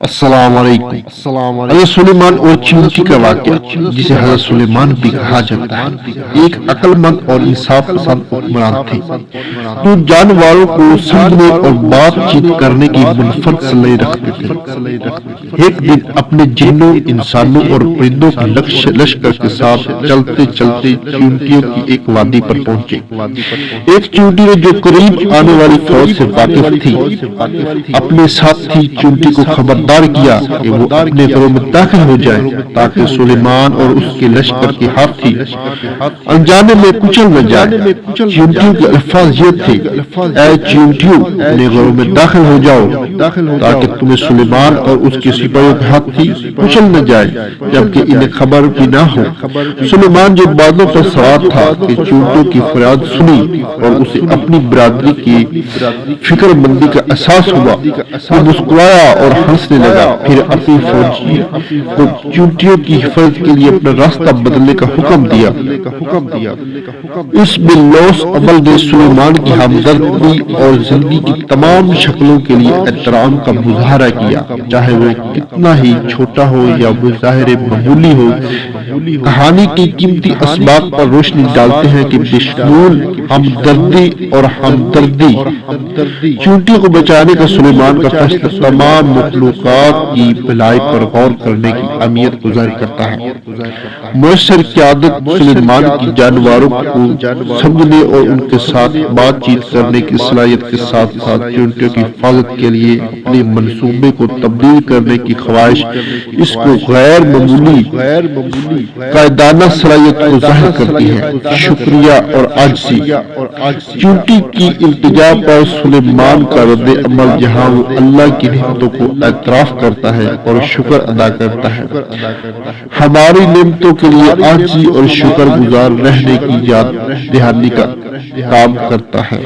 السلام علیکم۔ حضرت سلیمان اور چیونٹی کا واقعہ، جسے حضرت سلیمان بھی کہا جاتا ہے، ایک عقل مند اور انصاف پسند حکمران تھے جو جانوروں کو سمجھنے اور بات چیت کرنے کی منفرد صلاحیت رکھتے تھے۔ ایک دن اپنے جنوں، انسانوں اور پرندوں کے لشکر کے ساتھ چلتے چلتے چیونٹیوں کی ایک وادی پر پہنچے۔ ایک چیونٹی نے، جو قریب آنے والی فوج سے واقف تھی، اپنے ساتھی چیونٹی کو خبردار کیا کہ وہ اپنے گھروں میں داخل ہو جائے تاکہ سلیمان اور اس کے لشکر کے ہاتھی انجانے میں کچل نہ جائے۔ چیونٹیوں کے الفاظ یہ تھے: اے چیونٹیوں، اپنے گھروں میں داخل ہو جاؤ تاکہ تمہیں سلیمان اور اس کے سپاہیوں کے ہاتھی کچل نہ جائے جبکہ انہیں خبر بھی نہ ہو۔ سلیمان جو بادلوں پر سوار تھا کہ چیونٹیوں کی فریاد سنی اور اسے اپنی برادری کی فکر مندی کا احساس ہوا، وہ مسکرایا اور ہنسنے لگا، پھر اپنی فوجی کو چیونٹیوں کی حفاظت کے لیے اپنا راستہ بدلنے کا حکم دیا۔ اس باللوث عمل نے سلیمان کی ہمدردی اور زندگی کی تمام شکلوں کے لیے احترام کا مظاہرہ کیا، چاہے وہ کتنا ہی چھوٹا ہو یا بظاہر معمولی ہو۔ کہانی کی قیمتی اسباق پر روشنی ڈالتے ہیں کہ بشمول ہمدردی اور ہمدردی، چیونٹیوں کو بچانے کا سلیمان کا فیصلہ تمام مخلوقات کی بھلائی پر غور کرنے کی اہمیت کو ظاہر کرتا ہے۔ مؤثر قیادت سلیمان کی جانوروں کو سمجھنے اور ان کے ساتھ بات چیت کرنے کی صلاحیت کے ساتھ ساتھ چیونٹیوں کی حفاظت کے لیے اپنے منصوبے کو تبدیل کرنے کی خواہش اس کو غیر معمولی قائدانہ صلاحیت کو ظاہر کرتی ہے۔ شکریہ اور عاجزی۔ چیونٹی کی التجا پر سلیمان کا رد عمل، جہاں وہ اللہ کی نعمتوں کو اعتراف کرتا ہے اور شکر ادا کرتا ہے، ہماری نعمتوں کے لیے عاجزی اور شکر گزار رہنے کی یاد دہانی کا کام کرتا ہے۔